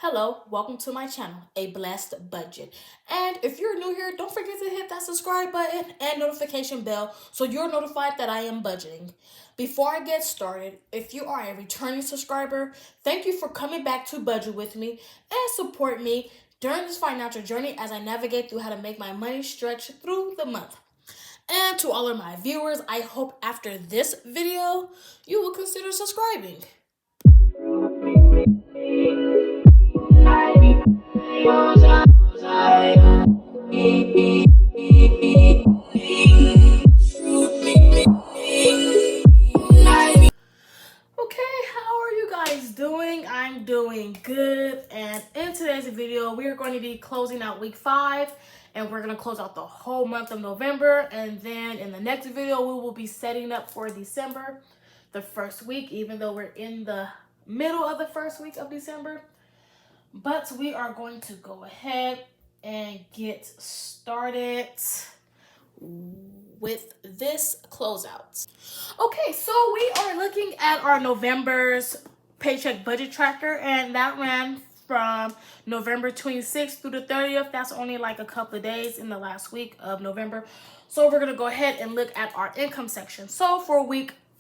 Hello, welcome to my channel, A Blessed Budget. And if you're new here, don't forget to hit that subscribe button and notification bell so you're notified that I am budgeting. Before I get started, if you are a returning subscriber, thank you for coming back to budget with me and support me during this financial journey as I navigate through how to make my money stretch through the month. And to all of my viewers, I hope after this video, you will consider subscribing. Okay, how are you guys doing? I'm doing good, and in today's video we are going to be closing out week 5, and we're going to close out the whole month of November, and then in the next video we will be setting up for December, the first week, even though we're in the middle of the first week of December. But we are going to go ahead and get started with this closeout. Okay, so we are looking at our November's paycheck budget tracker, and that ran from November 26th through the 30th. That's only like a couple of days in the last week of November. So we're gonna go ahead and look at our income section. So for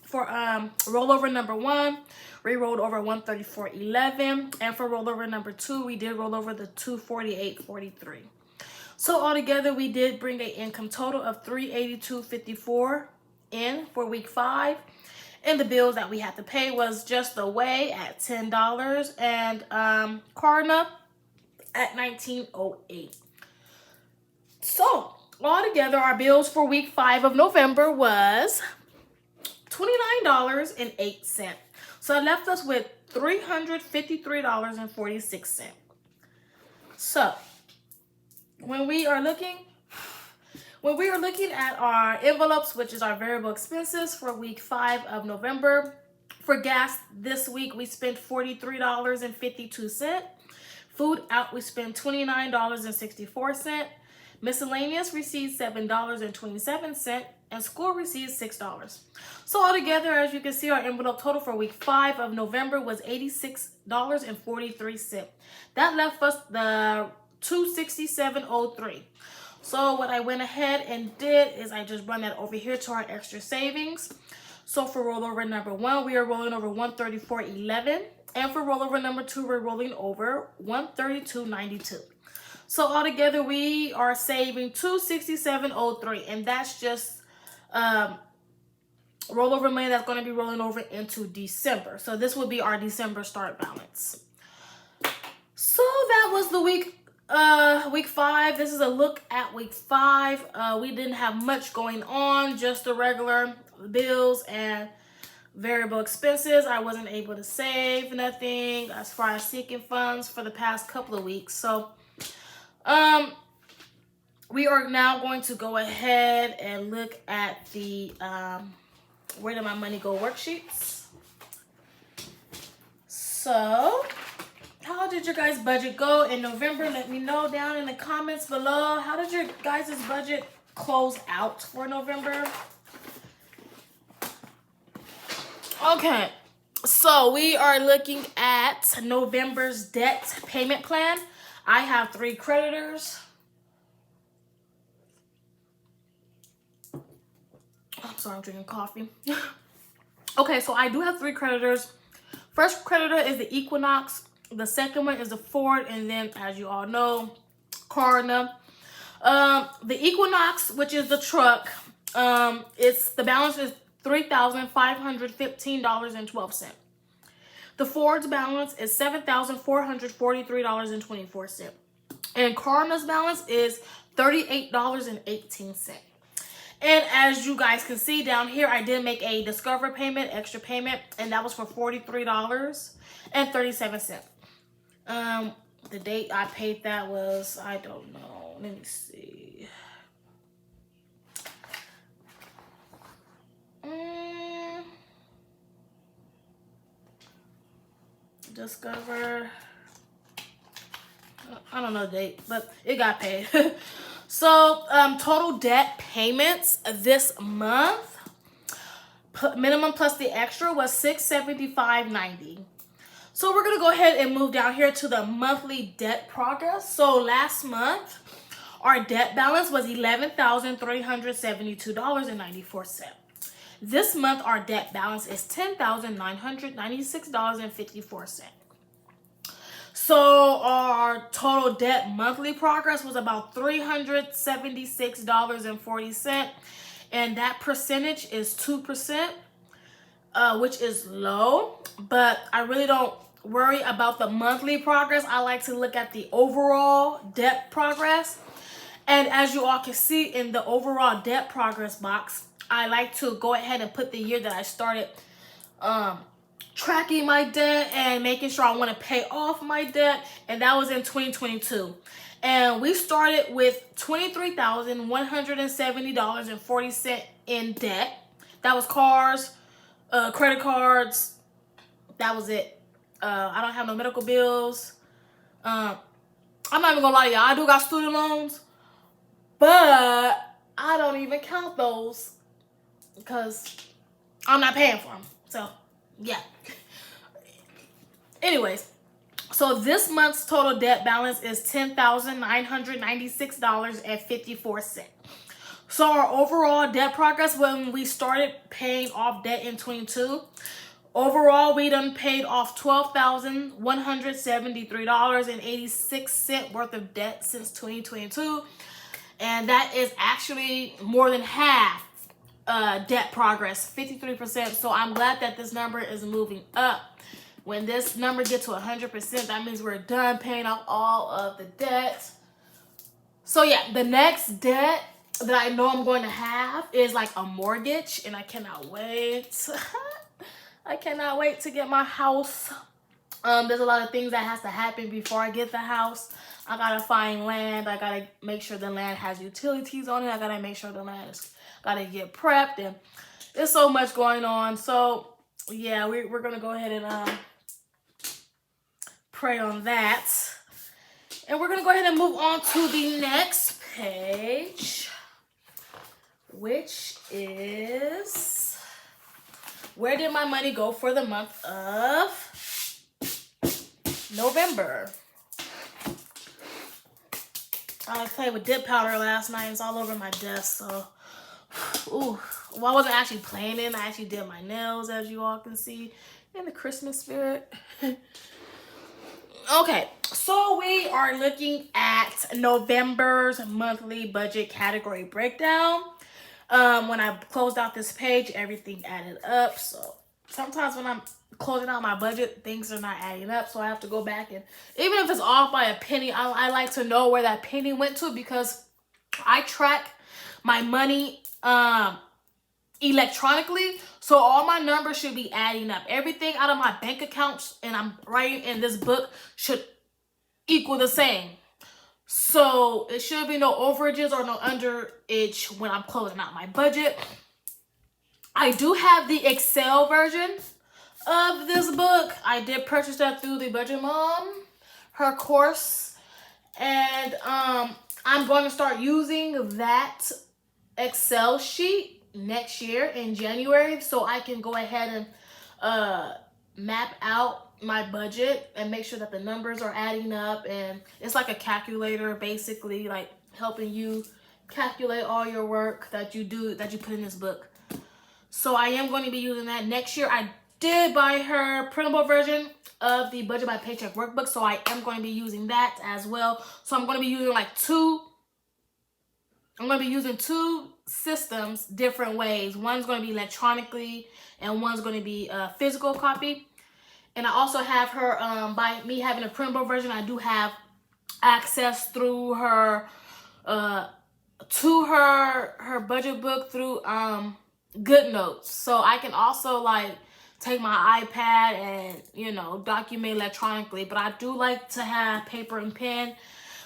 rollover number 1, we rolled over 134.11, and for rollover number 2, we did roll over the 248.43. So altogether, we did bring an income total of $382.54 in for week 5. And the bills that we had to pay was just the way at $10 and Klarna at $19.08. So altogether, our bills for week 5 of November was $29.08. So it left us with $353.46. So when we are looking at our envelopes, which is our variable expenses for week 5 of November, for gas this week we spent $43.52. Food out we spent $29.64. Miscellaneous received $7.27, and school received $6. So altogether, as you can see, our envelope total for week 5 of November was $86.43. That left us the $267.03. So what I went ahead and did is I just run that over here to our extra savings. So for rollover number 1, we are rolling over 134.11, and for rollover number 2, we're rolling over 132.92. So altogether, we are saving $267.03, and that's just rollover money that's going to be rolling over into December. So this will be our December start balance. So that was the week 5. This is a look at week 5. We didn't have much going on, just the regular bills and variable expenses. I wasn't able to save nothing as far as seeking funds for the past couple of weeks. So we are now going to go ahead and look at the where did my money go worksheets. So how did your guys' budget go in November? Let me know down in the comments below. How did your guys' budget close out for November? Okay, so we are looking at November's debt payment plan. I have 3 creditors. I'm sorry, I'm drinking coffee. Okay, so I do have 3 creditors. First creditor is the Equinox. The second one is the Ford, and then, as you all know, Klarna. The Equinox, which is the truck, the balance is $3,515.12. The Ford's balance is $7,443.24. And Klarna's balance is $38.18. And as you guys can see down here, I did make a Discover payment, extra payment, and that was for $43.37. The date I paid that was, I don't know. Let me see. Discover. I don't know the date, but it got paid. So, total debt payments this month, minimum plus the extra, was $675.90. So we're gonna go ahead and move down here to the monthly debt progress. So last month, our debt balance was $11,372.94. This month, our debt balance is $10,996.54. So our total debt monthly progress was about $376.40, and that percentage is 2%, which is low, but I really don't worry about the monthly progress. I like to look at the overall debt progress. And as you all can see in the overall debt progress box, I like to go ahead and put the year that I started tracking my debt and making sure I want to pay off my debt, and that was in 2022. And we started with $23,170.40 in debt. That was cars, credit cards. That was it. I don't have no medical bills. I'm not even gonna lie to y'all. I do got student loans, but I don't even count those because I'm not paying for them. So, yeah. Anyways, so this month's total debt balance is $10,996.54. So our overall debt progress, when we started paying off debt in 22, overall we done paid off $12,173.86 worth of debt since 2022. And that is actually more than half debt progress, 53%. So I'm glad that this number is moving up. When this number gets to 100%, that means we're done paying off all of the debt. So yeah, the next debt that I know I'm going to have is like a mortgage, and I cannot wait. I cannot wait to get my house. There's a lot of things that has to happen before I get the house. I gotta find land. I gotta make sure the land has utilities on it. I gotta make sure the land is gotta get prepped, and there's so much going on. So yeah, we're gonna go ahead and pray on that. And we're gonna go ahead and move on to the next page, which is where did my money go for the month of November. I played with dip powder last night. It's all over my desk, so ooh. Well, I wasn't actually playing it. I actually did my nails, as you all can see, in the Christmas spirit. Okay, so we are looking at November's monthly budget category breakdown. When I closed out this page, everything added up. So sometimes when I'm closing out my budget, things are not adding up. So I have to go back, and even if it's off by a penny, I like to know where that penny went to, because I track my money electronically. So all my numbers should be adding up. Everything out of my bank accounts and I'm writing in this book should equal the same. So it should be no overages or no underage when I'm closing out my budget. I do have the Excel version of this book. I did purchase that through the Budget Mom, her course. And I'm going to start using that Excel sheet next year in January, so I can go ahead and map out my budget and make sure that the numbers are adding up. And it's like a calculator, basically, like helping you calculate all your work that you put in this book. So I am going to be using that next year. I did buy her printable version of the Budget by Paycheck workbook, so I am going to be using that as well. So I'm going to be using two systems different ways. One's going to be electronically and one's going to be a physical copy. And I also have her, by me having a printable version, I do have access through her to her budget book through GoodNotes. So I can also like take my iPad and, you know, document electronically, but I do like to have paper and pen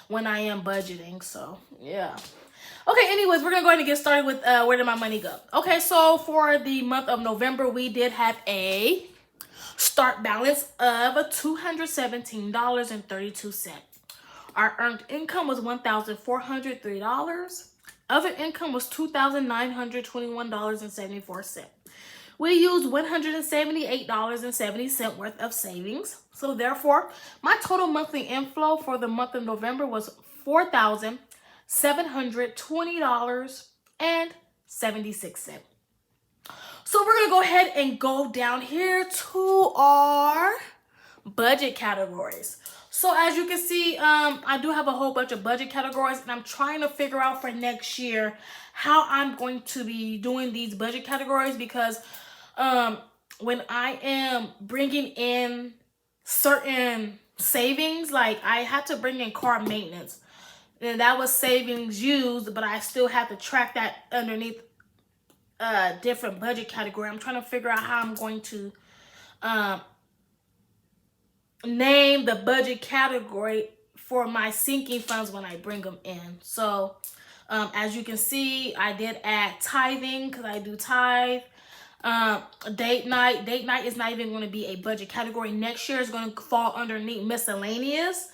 when I am budgeting. So yeah. Okay, anyways, we're gonna go ahead and get started with where did my money go. Okay, so for the month of November, we did have a start balance of $217.32. Our earned income was $1,403. Other income was $2,921.74. We used $178.70 worth of savings. So therefore, my total monthly inflow for the month of November was $4,720.76. So we're going to go ahead and go down here to our budget categories. So as you can see, I do have a whole bunch of budget categories, and I'm trying to figure out for next year how I'm going to be doing these budget categories, because when I am bringing in certain savings, like I had to bring in car maintenance, and that was savings used, but I still have to track that underneath a different budget category. I'm trying to figure out how I'm going to name the budget category for my sinking funds when I bring them in. So as you can see, I did add tithing because I do tithe. Date night is not even going to be a budget category. Next year is going to fall underneath miscellaneous,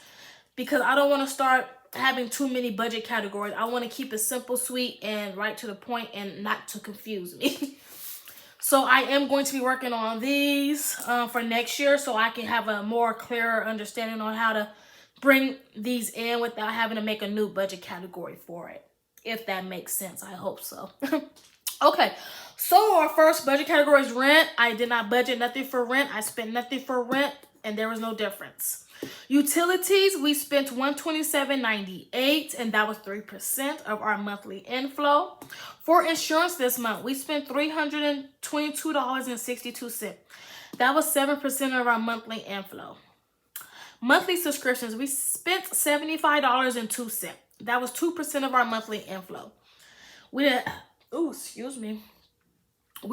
because I don't want to start having too many budget categories. I want to keep it simple, sweet, and right to the point, and not to confuse me. So I am going to be working on these for next year, so I can have a more clearer understanding on how to bring these in without having to make a new budget category for it, if that makes sense. I hope so. Okay, so our first budget category is rent. I did not budget nothing for rent. I spent nothing for rent, and there was no difference. Utilities, we spent $127.98, and that was 3% of our monthly inflow. For insurance this month, we spent $322.62. That was 7% of our monthly inflow. Monthly subscriptions, we spent $75.02. That was 2% of our monthly inflow. We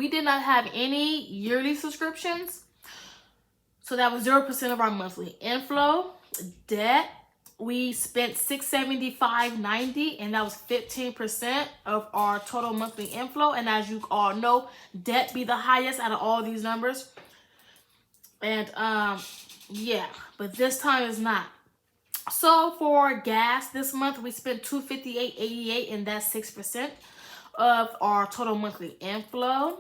did not have any yearly subscriptions, so that was 0% of our monthly inflow. Debt, we spent $675.90, and that was 15% of our total monthly inflow. And as you all know, debt be the highest out of all these numbers. And yeah, but this time is not. So for gas this month, we spent $258.88, and that's 6% of our total monthly inflow.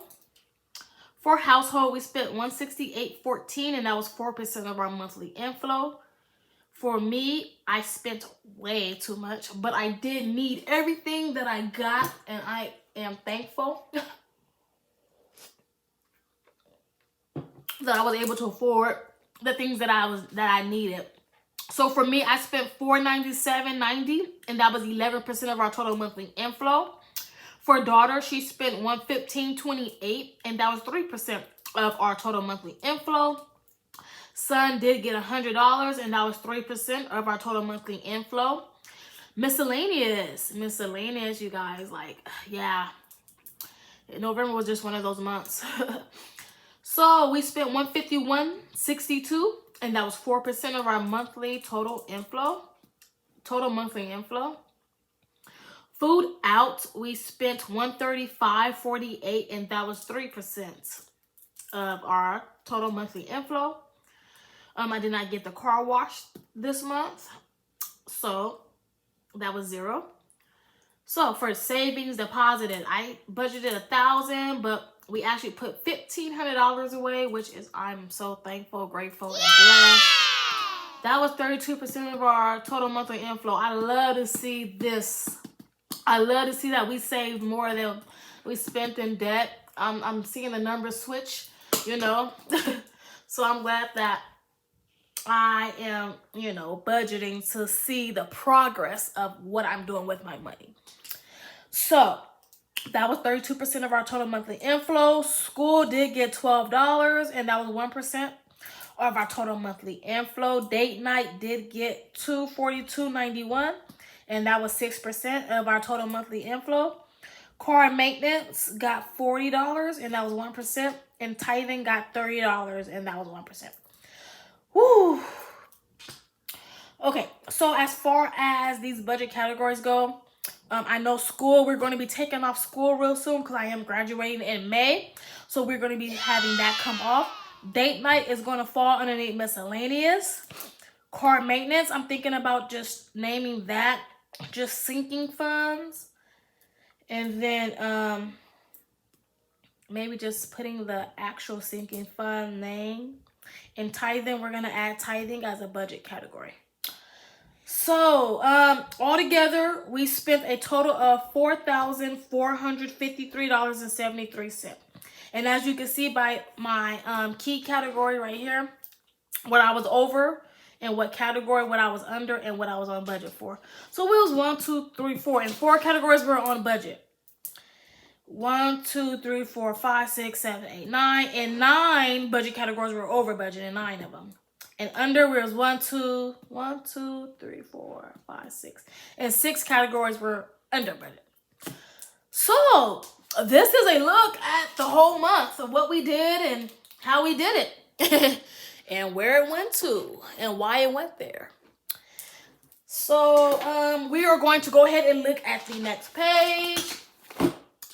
For household, we spent $168.14, and that was 4% of our monthly inflow. For me, I spent way too much, but I did need everything that I got, and I am thankful that I was able to afford the things that I needed. So for me, I spent $497.90, and that was 11% of our total monthly inflow. For daughter, she spent $115.28, and that was 3% of our total monthly inflow. Son did get $100, and that was 3% of our total monthly inflow. Miscellaneous, you guys, like, yeah. November was just one of those months. So we spent $151.62, and that was 4% of our monthly total monthly inflow. Food out, we spent $135.48, and that was 3% of our total monthly inflow. I did not get the car wash this month, so that was 0. So for savings deposited, I budgeted $1,000, but we actually put $1,500 away, which is, I'm so thankful, grateful, and blessed. That was 32% of our total monthly inflow. I love to see this. I love to see that we saved more than we spent in debt. I'm seeing the numbers switch, you know. So I'm glad that I am, you know, budgeting to see the progress of what I'm doing with my money. So that was 32% of our total monthly inflow. School did get $12, and that was 1% of our total monthly inflow. Date night did get $242.91, and that was 6% of our total monthly inflow. Car maintenance got $40, and that was 1%. And tithing got $30, and that was 1%. Woo! Okay, so as far as these budget categories go, I know school, we're going to be taking off school real soon because I am graduating in May. So we're going to be having that come off. Date night is going to fall underneath miscellaneous. Car maintenance, I'm thinking about just naming that just sinking funds. And then maybe just putting the actual sinking fund name. And tithing, we're gonna add tithing as a budget category. So altogether, we spent a total of $4,453.73. And as you can see by my key category right here, what I was over and what category, what I was under, and what I was on budget for. So we was 1, 2, 3, 4. And 4 categories were on budget. 1, 2, 3, 4, 5, 6, 7, 8, 9. And 9 budget categories were over budget, and 9 of them. And under was 1, 2, 3, 4, 5, 6. And 6 categories were under budget. So this is a look at the whole month of what we did and how we did it. And where it went to and why it went there. So we are going to go ahead and look at the next page.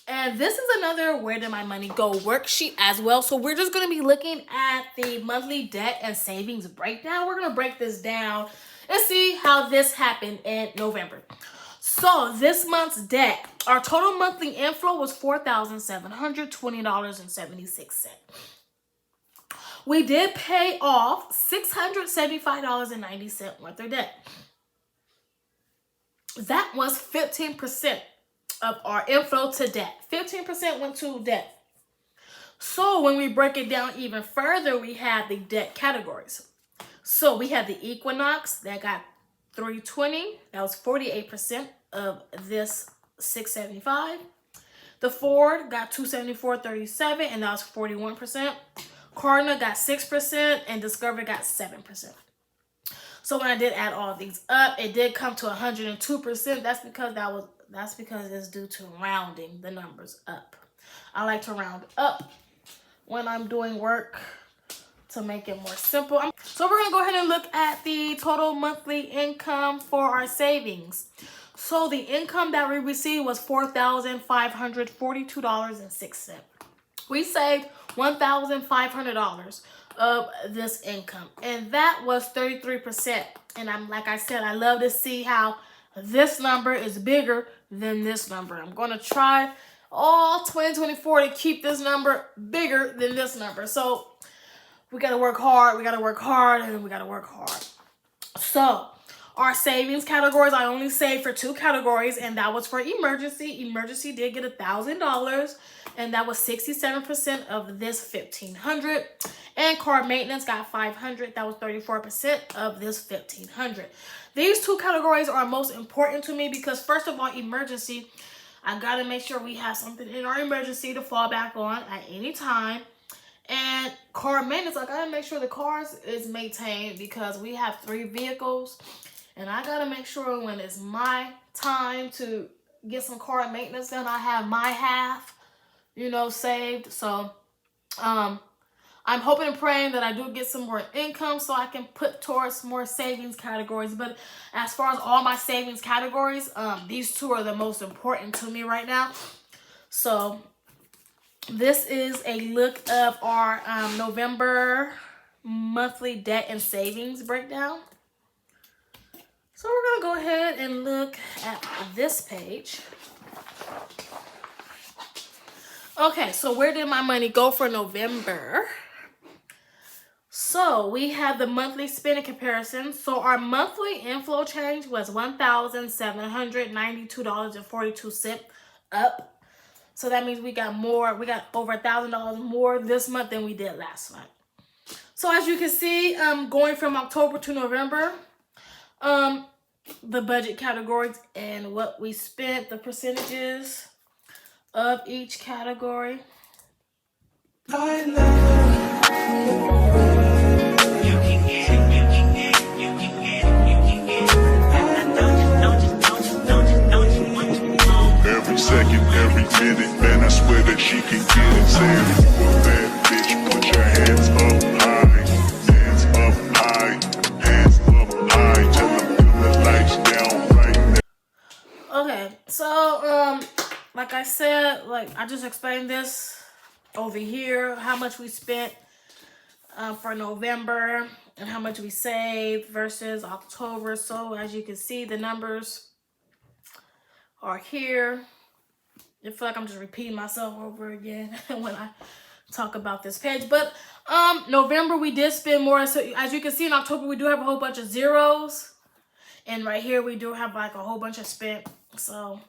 And this is another Where Did My Money Go worksheet as well. So we're just going to be looking at the monthly debt and savings breakdown. We're going to break this down and see how this happened in November. So this month's debt, our total monthly inflow was $4,720.76. We did pay off $675.90 worth of debt. That was 15% of our inflow to debt. 15% went to debt. So when we break it down even further, we have the debt categories. So we have the Equinox that got $320. That was 48% of this $675. The Ford got $274.37, and that was 41%. Cardinal got 6%, and Discovery got 7%. So when I did add all of these up, it did come to 102%. That's because it's due to rounding the numbers up. I like to round up when I'm doing work to make it more simple. So we're going to go ahead and look at the total monthly income for our savings. So the income that we received was $4,542.06. We saved $1,500 of this income, and that was 33%. And like I said, I love to see how this number is bigger than this number. I'm going to try all 2024 to keep this number bigger than this number. So we got to work hard, and we got to work hard. So our savings categories, I only saved for 2 categories, and that was for emergency. Emergency did get $1,000, and that was 67% of this $1,500. And car maintenance got $500. That was 34% of this $1,500. These 2 categories are most important to me because, first of all, emergency, I got to make sure we have something in our emergency to fall back on at any time. And car maintenance, I got to make sure the cars is maintained because we have 3 vehicles. And I got to make sure when it's my time to get some car maintenance done, I have my half, saved. So, I'm hoping and praying that I do get some more income so I can put towards more savings categories. But as far as all my savings categories, these 2 are the most important to me right now. So this is a look of our November monthly debt and savings breakdown. So we're going to go ahead and look at this page. Okay, so where did my money go for November? So we have the monthly spending comparison. So our monthly inflow change was $1,792.42 up. So that means we got over $1,000 more this month than we did last month. So as you can see, going from October to November, the budget categories and what we spent, the percentages of each category. I every second, every minute, man, I swear that she can get it. Say if you a bad bitch, put your hands up high, hands up high, hands up high, till I feel the lights down right now. Okay, so like I said, I just explained this over here, how much we spent for November and how much we saved versus October. So as you can see, the numbers are here. I feel like I'm just repeating myself over again when I talk about this page. But November we did spend more. So as you can see in October, we do have a whole bunch of zeros. And right here we do have like a whole bunch of spent. So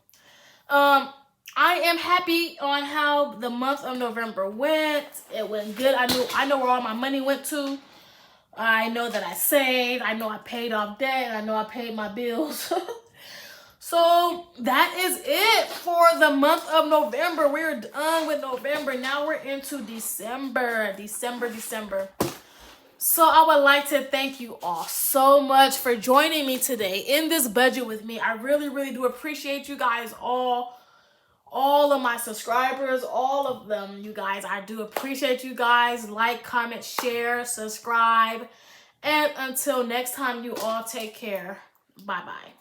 I am happy on how the month of November went. It went good. I know where all my money went to. I know that I saved. I know I paid off debt. And I know I paid my bills. So that is it for the month of November. We're done with November. Now we're into December. December. So I would like to thank you all so much for joining me today in this budget with me. I really, really do appreciate you guys all of my subscribers, all of them, you guys. I do appreciate you guys. Like, comment, share, subscribe. And until next time, you all take care. Bye-bye.